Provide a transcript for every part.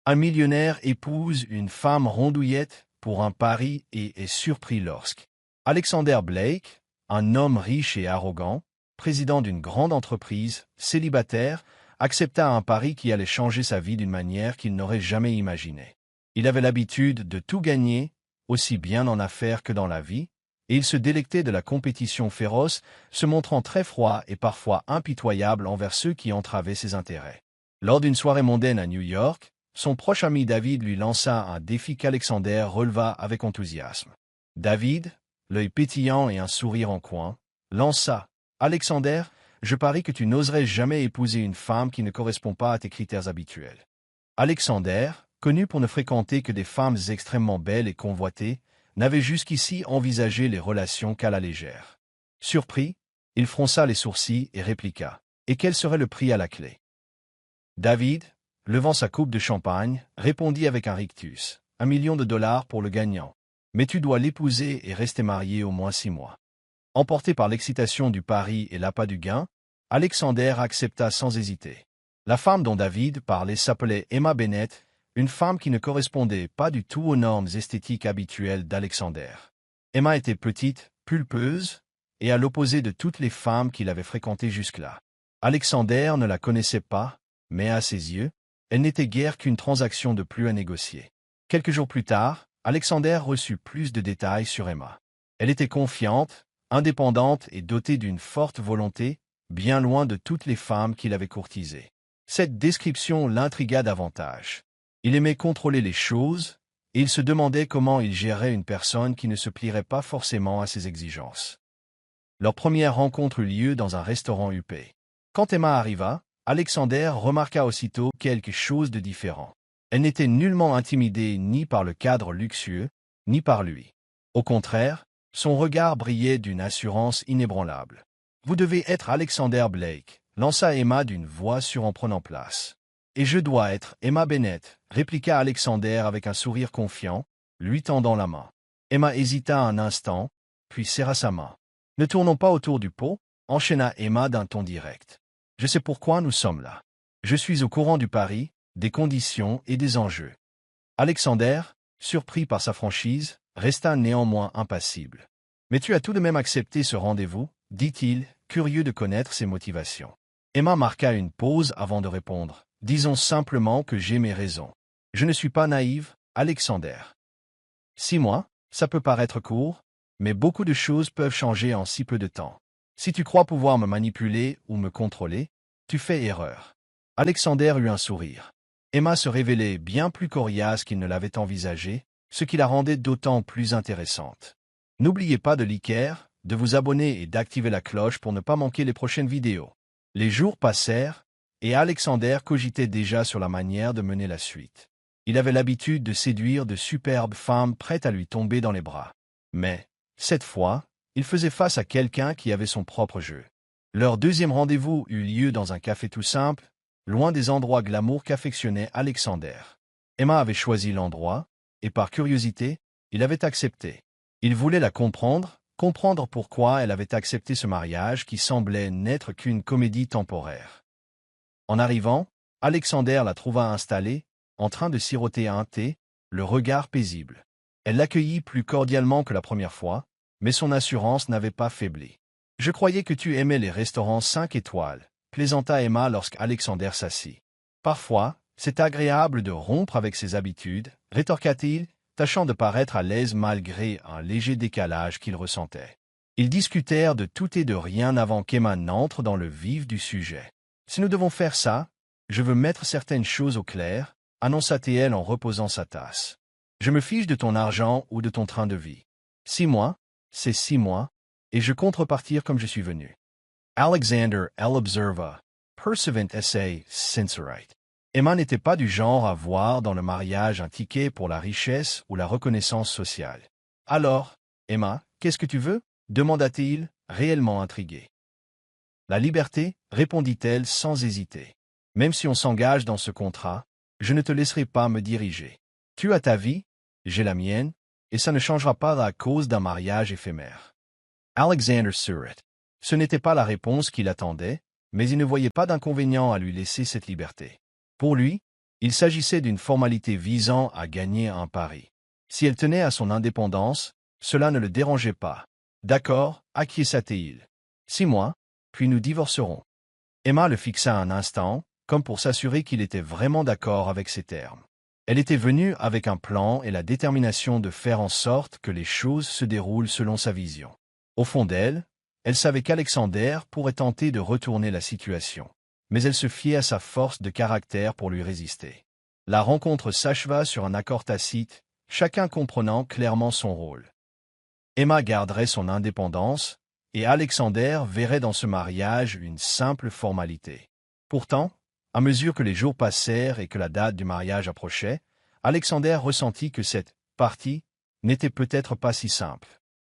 Un millionnaire épouse une femme rondouillette pour un pari et est surpris lorsque Alexander Blake, un homme riche et arrogant, président d'une grande entreprise, célibataire, accepta un pari qui allait changer sa vie d'une manière qu'il n'aurait jamais imaginée. Il avait l'habitude de tout gagner, aussi bien en affaires que dans la vie, et il se délectait de la compétition féroce, se montrant très froid et parfois impitoyable envers ceux qui entravaient ses intérêts. Lors d'une soirée mondaine à New York, son proche ami David lui lança un défi qu'Alexander releva avec enthousiasme. David, l'œil pétillant et un sourire en coin, lança « Alexander, je parie que tu n'oserais jamais épouser une femme qui ne correspond pas à tes critères habituels. » Alexander, connu pour ne fréquenter que des femmes extrêmement belles et convoitées, n'avait jusqu'ici envisagé les relations qu'à la légère. Surpris, il fronça les sourcils et répliqua « Et quel serait le prix à la clé ?» David, levant sa coupe de champagne, répondit avec un rictus « 1 million de dollars pour le gagnant. Mais tu dois l'épouser et rester marié au moins 6 mois. » Emporté par l'excitation du pari et l'appât du gain, Alexander accepta sans hésiter. La femme dont David parlait s'appelait Emma Bennett, une femme qui ne correspondait pas du tout aux normes esthétiques habituelles d'Alexander. Emma était petite, pulpeuse, et à l'opposé de toutes les femmes qu'il avait fréquentées jusque-là. Alexander ne la connaissait pas, mais à ses yeux, elle n'était guère qu'une transaction de plus à négocier. Quelques jours plus tard, Alexander reçut plus de détails sur Emma. Elle était confiante, indépendante et dotée d'une forte volonté, bien loin de toutes les femmes qu'il avait courtisées. Cette description l'intrigua davantage. Il aimait contrôler les choses, et il se demandait comment il gérerait une personne qui ne se plierait pas forcément à ses exigences. Leur première rencontre eut lieu dans un restaurant huppé. Quand Emma arriva, Alexander remarqua aussitôt quelque chose de différent. Elle n'était nullement intimidée ni par le cadre luxueux, ni par lui. Au contraire, son regard brillait d'une assurance inébranlable. « Vous devez être Alexander Blake », lança Emma d'une voix prenant place. « Et je dois être Emma Bennett », répliqua Alexander avec un sourire confiant, lui tendant la main. Emma hésita un instant, puis serra sa main. « Ne tournons pas autour du pot », enchaîna Emma d'un ton direct. « Je sais pourquoi nous sommes là. Je suis au courant du pari, des conditions et des enjeux. » Alexander, surpris par sa franchise, resta néanmoins impassible. « Mais tu as tout de même accepté ce rendez-vous » dit-il, curieux de connaître ses motivations. Emma marqua une pause avant de répondre. « Disons simplement que j'ai mes raisons. Je ne suis pas naïve, Alexander. 6 mois, ça peut paraître court, mais beaucoup de choses peuvent changer en si peu de temps. Si tu crois pouvoir me manipuler ou me contrôler, tu fais erreur. » Alexander eut un sourire. Emma se révélait bien plus coriace qu'il ne l'avait envisagé, ce qui la rendait d'autant plus intéressante. N'oubliez pas de liker, de vous abonner et d'activer la cloche pour ne pas manquer les prochaines vidéos. Les jours passèrent, et Alexander cogitait déjà sur la manière de mener la suite. Il avait l'habitude de séduire de superbes femmes prêtes à lui tomber dans les bras. Mais, cette fois, il faisait face à quelqu'un qui avait son propre jeu. Leur deuxième rendez-vous eut lieu dans un café tout simple, loin des endroits glamour qu'affectionnait Alexander. Emma avait choisi l'endroit, et par curiosité, il avait accepté. Il voulait la comprendre pourquoi elle avait accepté ce mariage qui semblait n'être qu'une comédie temporaire. En arrivant, Alexander la trouva installée, en train de siroter un thé, le regard paisible. Elle l'accueillit plus cordialement que la première fois, mais son assurance n'avait pas faibli. « Je croyais que tu aimais les restaurants 5 étoiles, » plaisanta Emma lorsqu'Alexander s'assit. « Parfois, c'est agréable de rompre avec ses habitudes, » rétorqua-t-il, tâchant de paraître à l'aise malgré un léger décalage qu'il ressentait. Ils discutèrent de tout et de rien avant qu'Emma n'entre dans le vif du sujet. « Si nous devons faire ça, je veux mettre certaines choses au clair, » annonça-t-elle en reposant sa tasse. « Je me fiche de ton argent ou de ton train de vie. 6 mois, c'est 6 mois, et je compte repartir comme je suis venu. » Alexander L. observa. Perseverant essay, sincerite. Emma n'était pas du genre à voir dans le mariage un ticket pour la richesse ou la reconnaissance sociale. « Alors, Emma, qu'est-ce que tu veux » demanda-t-il, réellement intrigué. « La liberté, répondit-elle sans hésiter. Même si on s'engage dans ce contrat, je ne te laisserai pas me diriger. Tu as ta vie, j'ai la mienne, et ça ne changera pas à cause d'un mariage éphémère. » Alexander Surratt. Ce n'était pas la réponse qu'il attendait, mais il ne voyait pas d'inconvénient à lui laisser cette liberté. Pour lui, Il s'agissait d'une formalité visant à gagner un pari. Si elle tenait à son indépendance, cela ne le dérangeait pas. D'accord, acquiesça-t-il. 6 mois, puis nous divorcerons. Emma le fixa un instant, comme pour s'assurer qu'il était vraiment d'accord avec ces termes. Elle était venue avec un plan et la détermination de faire en sorte que les choses se déroulent selon sa vision. Au fond d'elle, elle savait qu'Alexander pourrait tenter de retourner la situation, mais elle se fiait à sa force de caractère pour lui résister. La rencontre s'acheva sur un accord tacite, chacun comprenant clairement son rôle. Emma garderait son indépendance, et Alexander verrait dans ce mariage une simple formalité. Pourtant, à mesure que les jours passèrent et que la date du mariage approchait, Alexander ressentit que cette partie n'était peut-être pas si simple.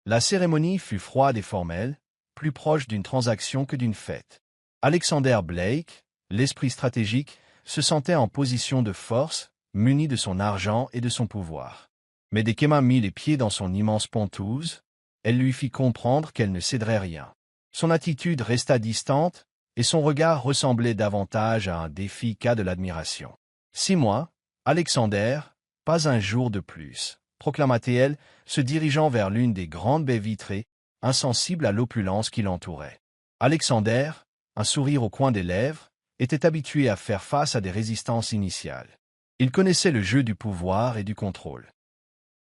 La cérémonie fut froide et formelle, plus proche d'une transaction que d'une fête. Alexander Blake, l'esprit stratégique, se sentait en position de force, muni de son argent et de son pouvoir. Mais dès qu'Emma mit les pieds dans son immense pontouse, elle lui fit comprendre qu'elle ne céderait rien. Son attitude resta distante, et son regard ressemblait davantage à un défi qu'à de l'admiration. 6 mois, Alexander, pas un jour de plus, proclama-t-elle, se dirigeant vers l'une des grandes baies vitrées, insensible à l'opulence qui l'entourait. Alexander, un sourire au coin des lèvres, était habitué à faire face à des résistances initiales. Il connaissait le jeu du pouvoir et du contrôle.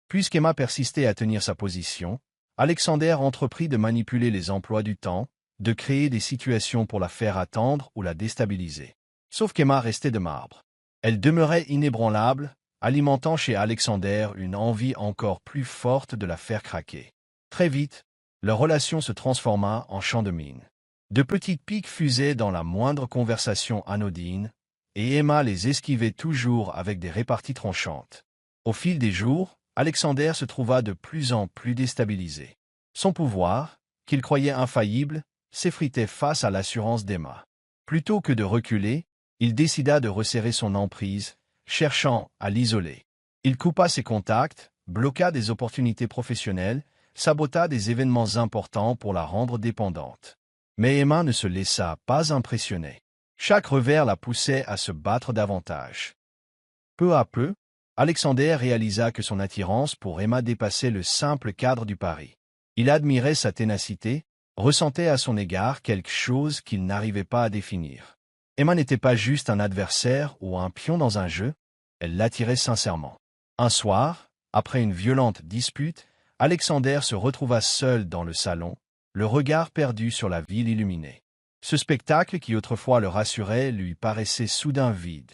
Puisqu'Emma persistait à tenir sa position, Alexander entreprit de manipuler les emplois du temps, de créer des situations pour la faire attendre ou la déstabiliser. Sauf qu'Emma restait de marbre. Elle demeurait inébranlable, alimentant chez Alexander une envie encore plus forte de la faire craquer. Très vite, leur relation se transforma en champ de mine. De petites piques fusaient dans la moindre conversation anodine, et Emma les esquivait toujours avec des réparties tranchantes. Au fil des jours, Alexander se trouva de plus en plus déstabilisé. Son pouvoir, qu'il croyait infaillible, s'effritait face à l'assurance d'Emma. Plutôt que de reculer, il décida de resserrer son emprise, cherchant à l'isoler. Il coupa ses contacts, bloqua des opportunités professionnelles, sabota des événements importants pour la rendre dépendante. Mais Emma ne se laissa pas impressionner. Chaque revers la poussait à se battre davantage. Peu à peu, Alexander réalisa que son attirance pour Emma dépassait le simple cadre du pari. Il admirait sa ténacité, ressentait à son égard quelque chose qu'il n'arrivait pas à définir. Emma n'était pas juste un adversaire ou un pion dans un jeu, elle l'attirait sincèrement. Un soir, après une violente dispute, Alexander se retrouva seul dans le salon, le regard perdu sur la ville illuminée. Ce spectacle qui autrefois le rassurait lui paraissait soudain vide.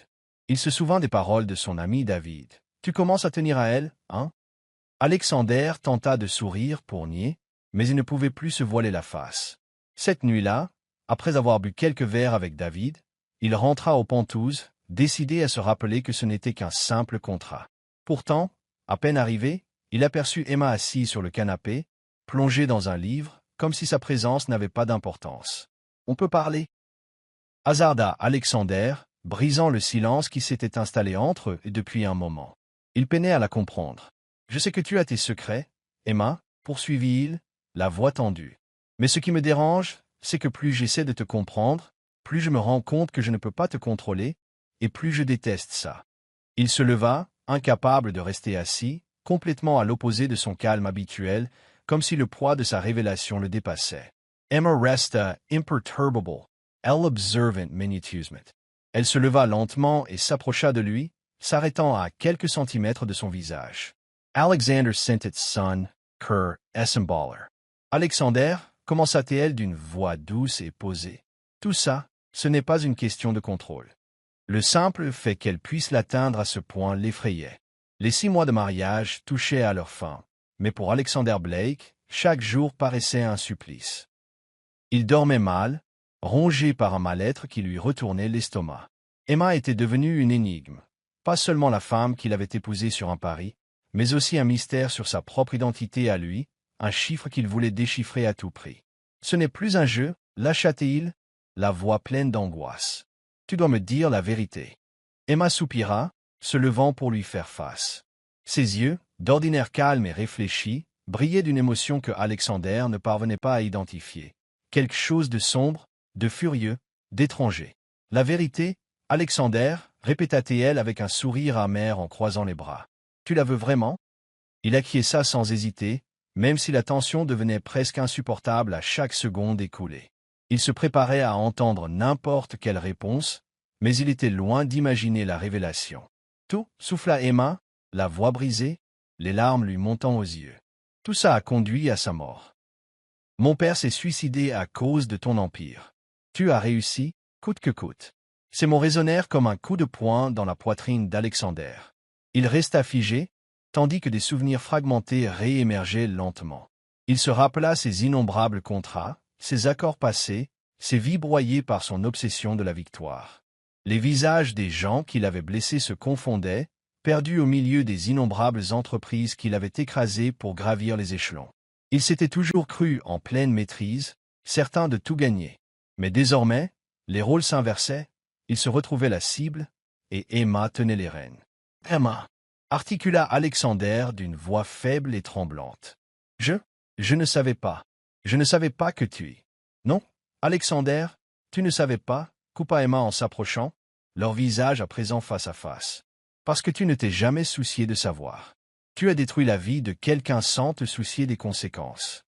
Il se souvint des paroles de son ami David. « Tu commences à tenir à elle, hein ?» Alexander tenta de sourire pour nier, mais il ne pouvait plus se voiler la face. Cette nuit-là, après avoir bu quelques verres avec David, il rentra aux Pentouses, décidé à se rappeler que ce n'était qu'un simple contrat. Pourtant, à peine arrivé, il aperçut Emma assise sur le canapé, plongée dans un livre, comme si sa présence n'avait pas d'importance. « On peut parler ?» hasarda Alexander, brisant le silence qui s'était installé entre eux depuis un moment. Il peinait à la comprendre. « Je sais que tu as tes secrets, Emma, poursuivit-il, la voix tendue. Mais ce qui me dérange, c'est que plus j'essaie de te comprendre, plus je me rends compte que je ne peux pas te contrôler, et plus je déteste ça. » Il se leva, incapable de rester assis, complètement à l'opposé de son calme habituel, comme si le poids de sa révélation le dépassait. Emma resta imperturbable, elle observant minutieusement. Elle se leva lentement et s'approcha de lui, s'arrêtant à quelques centimètres de son visage. Alexander sentit son cœur s'emballer. Alexander, commença-t-elle d'une voix douce et posée. Tout ça, ce n'est pas une question de contrôle. Le simple fait qu'elle puisse l'atteindre à ce point l'effrayait. Les 6 mois de mariage touchaient à leur fin, mais pour Alexander Blake, chaque jour paraissait un supplice. Il dormait mal, rongé par un mal-être qui lui retournait l'estomac. Emma était devenue une énigme, pas seulement la femme qu'il avait épousée sur un pari, mais aussi un mystère sur sa propre identité à lui, un chiffre qu'il voulait déchiffrer à tout prix. « Ce n'est plus un jeu, lâcha-t-il, la voix pleine d'angoisse. Tu dois me dire la vérité. » Emma soupira, se levant pour lui faire face. Ses yeux, d'ordinaire calmes et réfléchis, brillaient d'une émotion que Alexander ne parvenait pas à identifier. Quelque chose de sombre, de furieux, d'étranger. La vérité, Alexander, répéta-t-elle avec un sourire amer en croisant les bras. Tu la veux vraiment? Il acquiesça sans hésiter, même si la tension devenait presque insupportable à chaque seconde écoulée. Il se préparait à entendre n'importe quelle réponse, mais il était loin d'imaginer la révélation. Tout, souffla Emma, la voix brisée, les larmes lui montant aux yeux. Tout ça a conduit à sa mort. Mon père s'est suicidé à cause de ton empire. Tu as réussi, coûte que coûte. Ces mots résonnèrent comme un coup de poing dans la poitrine d'Alexander. Il resta figé, tandis que des souvenirs fragmentés réémergeaient lentement. Il se rappela ses innombrables contrats, ses accords passés, ses vies broyées par son obsession de la victoire. Les visages des gens qu'il avait blessés se confondaient, perdus au milieu des innombrables entreprises qu'il avait écrasées pour gravir les échelons. Il s'était toujours cru en pleine maîtrise, certain de tout gagner. Mais désormais, les rôles s'inversaient, il se retrouvait la cible, et Emma tenait les rênes. « Emma !» articula Alexander d'une voix faible et tremblante. « Je ne savais pas. Je ne savais pas que tu es. »« Non, Alexander, tu ne savais pas, » coupa Emma en s'approchant, leur visage à présent face à face. « Parce que tu ne t'es jamais soucié de savoir. Tu as détruit la vie de quelqu'un sans te soucier des conséquences.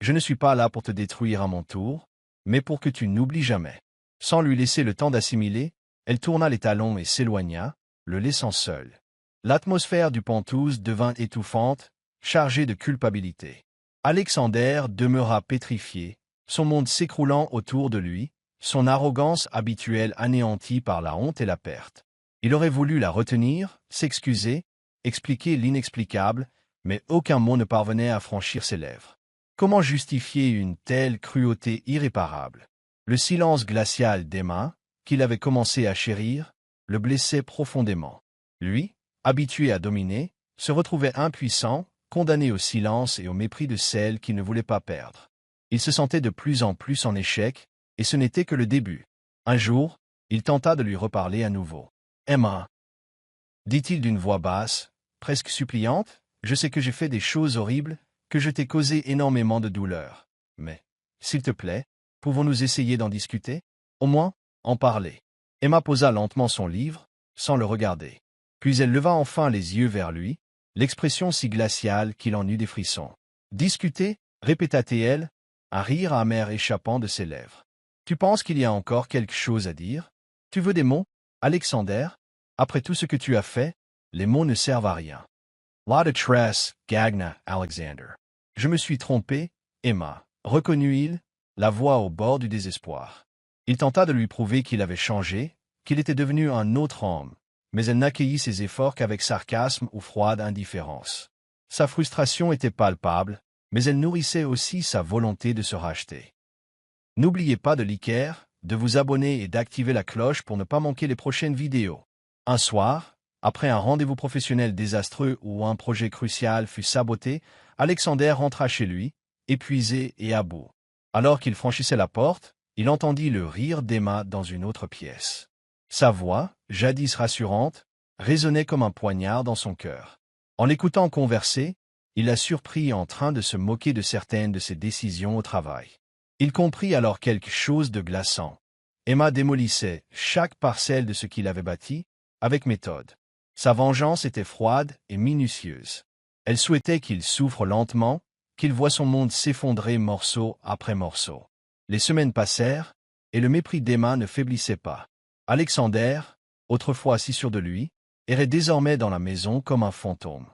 Je ne suis pas là pour te détruire à mon tour, mais pour que tu n'oublies jamais. » Sans lui laisser le temps d'assimiler, elle tourna les talons et s'éloigna, le laissant seul. L'atmosphère du Penthouse devint étouffante, chargée de culpabilité. Alexander demeura pétrifié, son monde s'écroulant autour de lui, son arrogance habituelle anéantie par la honte et la perte. Il aurait voulu la retenir, s'excuser, expliquer l'inexplicable, mais aucun mot ne parvenait à franchir ses lèvres. Comment justifier une telle cruauté irréparable? Le silence glacial d'Emma, qu'il avait commencé à chérir, le blessait profondément. Lui, habitué à dominer, se retrouvait impuissant, condamné au silence et au mépris de celle qui ne voulait pas perdre. Il se sentait de plus en plus en échec, et ce n'était que le début. Un jour, il tenta de lui reparler à nouveau. « Emma !» dit-il d'une voix basse, presque suppliante, « je sais que j'ai fait des choses horribles, que je t'ai causé énormément de douleur. Mais, s'il te plaît, pouvons-nous essayer d'en discuter? Au moins, en parler. » Emma posa lentement son livre, sans le regarder. Puis elle leva enfin les yeux vers lui, l'expression si glaciale qu'il en eut des frissons. « Discuter ?» répéta-t-elle, un rire amer échappant de ses lèvres. « Tu penses qu'il y a encore quelque chose à dire? Tu veux des mots, Alexander? Après tout ce que tu as fait, les mots ne servent à rien. »« La détresse, gagna Alexander. »« Je me suis trompé, Emma, reconnut-il, la voix au bord du désespoir. Il tenta de lui prouver qu'il avait changé, qu'il était devenu un autre homme, mais elle n'accueillit ses efforts qu'avec sarcasme ou froide indifférence. Sa frustration était palpable, mais elle nourrissait aussi sa volonté de se racheter. N'oubliez pas de liker, de vous abonner et d'activer la cloche pour ne pas manquer les prochaines vidéos. Un soir, après un rendez-vous professionnel désastreux où un projet crucial fut saboté, Alexander rentra chez lui, épuisé et à bout. Alors qu'il franchissait la porte, il entendit le rire d'Emma dans une autre pièce. Sa voix, jadis rassurante, résonnait comme un poignard dans son cœur. En l'écoutant converser, il la surprit en train de se moquer de certaines de ses décisions au travail. Il comprit alors quelque chose de glaçant. Emma démolissait chaque parcelle de ce qu'il avait bâti, avec méthode. Sa vengeance était froide et minutieuse. Elle souhaitait qu'il souffre lentement, qu'il voie son monde s'effondrer morceau après morceau. Les semaines passèrent, et le mépris d'Emma ne faiblissait pas. Alexander, autrefois si sûr de lui, errait désormais dans la maison comme un fantôme.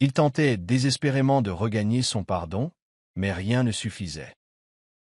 Il tentait désespérément de regagner son pardon, mais rien ne suffisait.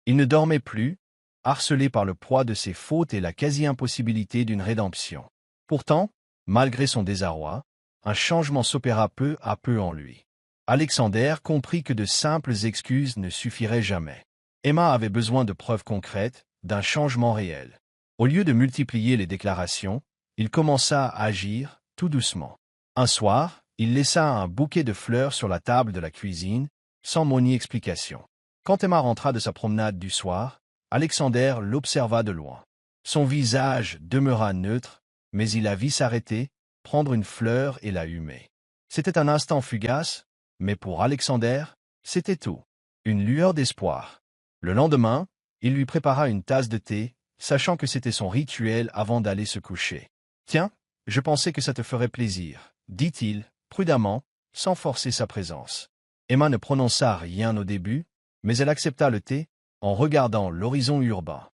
Il ne dormait plus, harcelé par le poids de ses fautes et la quasi-impossibilité d'une rédemption. Pourtant, malgré son désarroi, un changement s'opéra peu à peu en lui. Alexander comprit que de simples excuses ne suffiraient jamais. Emma avait besoin de preuves concrètes, d'un changement réel. Au lieu de multiplier les déclarations, il commença à agir, tout doucement. Un soir, il laissa un bouquet de fleurs sur la table de la cuisine, sans monie explication. Quand Emma rentra de sa promenade du soir, Alexander l'observa de loin. Son visage demeura neutre, mais il la vit s'arrêter, prendre une fleur et la humer. C'était un instant fugace, mais pour Alexander, c'était tout. Une lueur d'espoir. Le lendemain, il lui prépara une tasse de thé, sachant que c'était son rituel avant d'aller se coucher. Tiens, je pensais que ça te ferait plaisir, dit-il, prudemment, sans forcer sa présence. Emma ne prononça rien au début, mais elle accepta le thé, en regardant l'horizon urbain.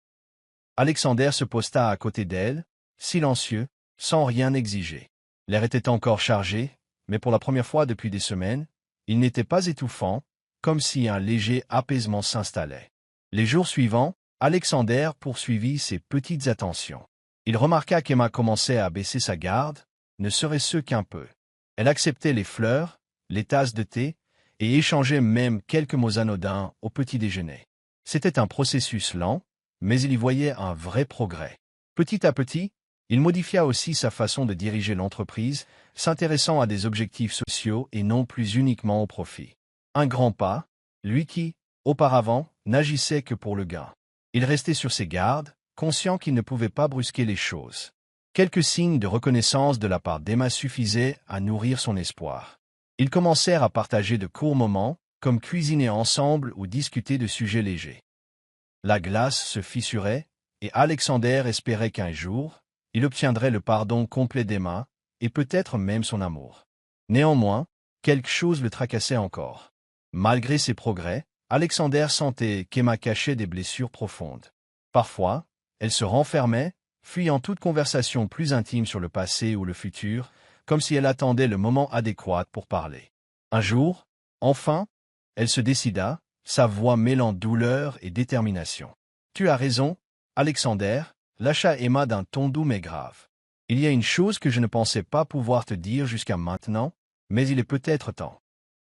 Alexander se posta à côté d'elle, silencieux, sans rien exiger. L'air était encore chargé, mais pour la première fois depuis des semaines, il n'était pas étouffant, comme si un léger apaisement s'installait. Les jours suivants, Alexander poursuivit ses petites attentions. Il remarqua qu'Emma commençait à baisser sa garde, ne serait-ce qu'un peu. Elle acceptait les fleurs, les tasses de thé, et échangeait même quelques mots anodins au petit déjeuner. C'était un processus lent, mais il y voyait un vrai progrès. Petit à petit, il modifia aussi sa façon de diriger l'entreprise, s'intéressant à des objectifs sociaux et non plus uniquement au profit. Un grand pas, lui qui, auparavant, n'agissait que pour le gain. Il restait sur ses gardes, conscient qu'il ne pouvait pas brusquer les choses. Quelques signes de reconnaissance de la part d'Emma suffisaient à nourrir son espoir. Ils commencèrent à partager de courts moments, comme cuisiner ensemble ou discuter de sujets légers. La glace se fissurait, et Alexander espérait qu'un jour, il obtiendrait le pardon complet d'Emma, et peut-être même son amour. Néanmoins, quelque chose le tracassait encore. Malgré ses progrès, Alexander sentait qu'Emma cachait des blessures profondes. Parfois, elle se renfermait, fuyant toute conversation plus intime sur le passé ou le futur, comme si elle attendait le moment adéquat pour parler. Un jour, enfin, elle se décida, sa voix mêlant douleur et détermination. « Tu as raison, Alexander », lâcha Emma d'un ton doux mais grave. « Il y a une chose que je ne pensais pas pouvoir te dire jusqu'à maintenant, mais il est peut-être temps. »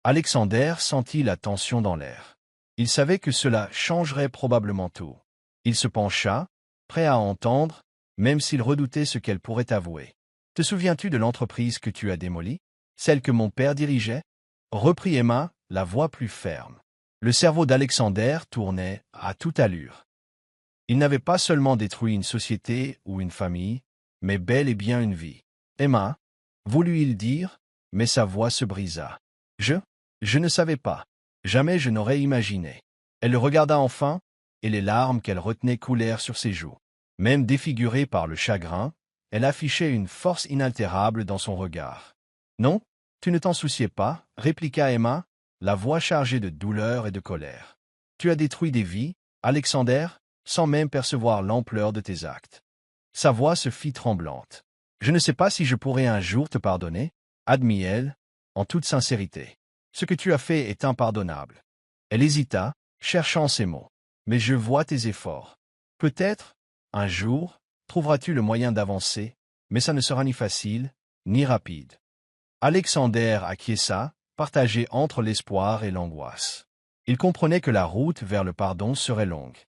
Alexander sentit la tension dans l'air. Il savait que cela changerait probablement tout. Il se pencha, prêt à entendre, même s'il redoutait ce qu'elle pourrait avouer. « Te souviens-tu de l'entreprise que tu as démolie? Celle que mon père dirigeait ?» reprit Emma, la voix plus ferme. Le cerveau d'Alexander tournait à toute allure. Il n'avait pas seulement détruit une société ou une famille, mais bel et bien une vie. « Emma » voulut-il dire, mais sa voix se brisa. « Je ne savais pas. Jamais je n'aurais imaginé. » Elle le regarda enfin, et les larmes qu'elle retenait coulèrent sur ses joues. Même défigurée par le chagrin, elle affichait une force inaltérable dans son regard. « Non, tu ne t'en souciais pas, » répliqua Emma, la voix chargée de douleur et de colère. « Tu as détruit des vies, Alexander, sans même percevoir l'ampleur de tes actes. » Sa voix se fit tremblante. « Je ne sais pas si je pourrai un jour te pardonner, » admit-elle, en toute sincérité. « Ce que tu as fait est impardonnable. » Elle hésita, cherchant ses mots. « Mais je vois tes efforts. Peut-être, un jour, trouveras-tu le moyen d'avancer, mais ça ne sera ni facile, ni rapide. » Alexander acquiesça, partagé entre l'espoir et l'angoisse. Il comprenait que la route vers le pardon serait longue.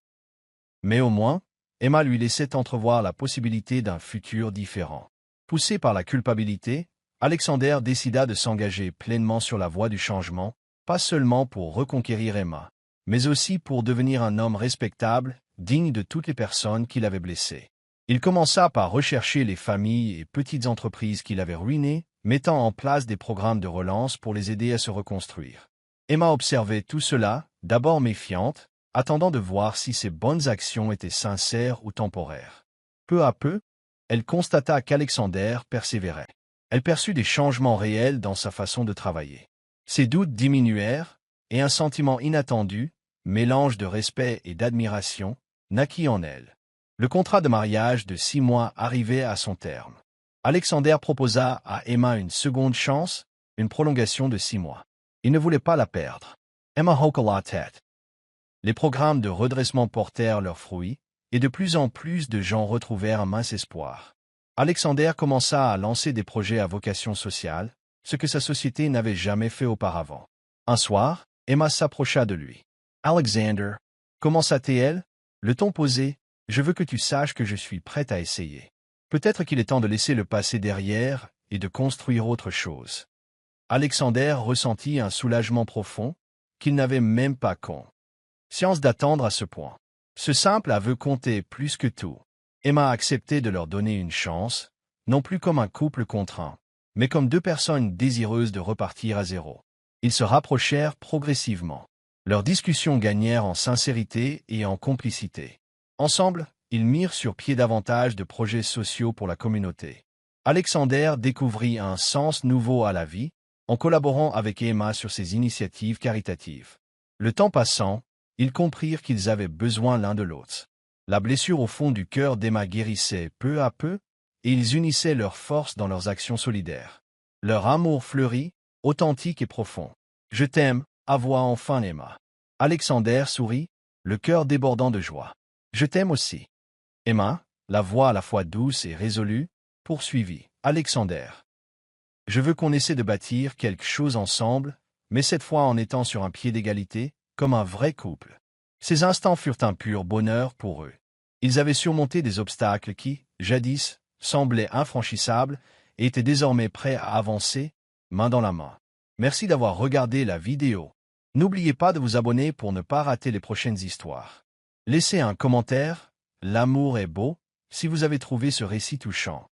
Mais au moins, Emma lui laissait entrevoir la possibilité d'un futur différent. Poussé par la culpabilité, Alexander décida de s'engager pleinement sur la voie du changement, pas seulement pour reconquérir Emma, mais aussi pour devenir un homme respectable, digne de toutes les personnes qu'il avait blessées. Il commença par rechercher les familles et petites entreprises qu'il avait ruinées, mettant en place des programmes de relance pour les aider à se reconstruire. Emma observait tout cela, d'abord méfiante, attendant de voir si ses bonnes actions étaient sincères ou temporaires. Peu à peu, elle constata qu'Alexander persévérait. Elle perçut des changements réels dans sa façon de travailler. Ses doutes diminuèrent, et un sentiment inattendu, mélange de respect et d'admiration, naquit en elle. Le contrat de mariage de 6 mois arrivait à son terme. Alexander proposa à Emma une seconde chance, une prolongation de 6 mois. Il ne voulait pas la perdre. Emma hocha la tête. Les programmes de redressement portèrent leurs fruits, et de plus en plus de gens retrouvèrent un mince espoir. Alexander commença à lancer des projets à vocation sociale, ce que sa société n'avait jamais fait auparavant. Un soir, Emma s'approcha de lui. « Alexander, commença-t-elle, le ton posé, je veux que tu saches que je suis prête à essayer. Peut-être qu'il est temps de laisser le passé derrière et de construire autre chose. » Alexander ressentit un soulagement profond, qu'il n'avait même pas conscience d'attendre à ce point. Ce simple aveu comptait plus que tout. Emma acceptait de leur donner une chance, non plus comme un couple contraint, mais comme 2 personnes désireuses de repartir à zéro. Ils se rapprochèrent progressivement. Leurs discussions gagnèrent en sincérité et en complicité. Ensemble, ils mirent sur pied davantage de projets sociaux pour la communauté. Alexander découvrit un sens nouveau à la vie en collaborant avec Emma sur ses initiatives caritatives. Le temps passant, ils comprirent qu'ils avaient besoin l'un de l'autre. La blessure au fond du cœur d'Emma guérissait peu à peu, et ils unissaient leurs forces dans leurs actions solidaires. Leur amour fleurit, authentique et profond. « Je t'aime », avoua enfin Emma. Alexander sourit, le cœur débordant de joie. « Je t'aime aussi. » Emma, la voix à la fois douce et résolue, poursuivit. « Alexander, je veux qu'on essaie de bâtir quelque chose ensemble, mais cette fois en étant sur un pied d'égalité, comme un vrai couple. » Ces instants furent un pur bonheur pour eux. Ils avaient surmonté des obstacles qui, jadis, semblaient infranchissables et étaient désormais prêts à avancer, main dans la main. Merci d'avoir regardé la vidéo. N'oubliez pas de vous abonner pour ne pas rater les prochaines histoires. Laissez un commentaire, l'amour est beau, si vous avez trouvé ce récit touchant.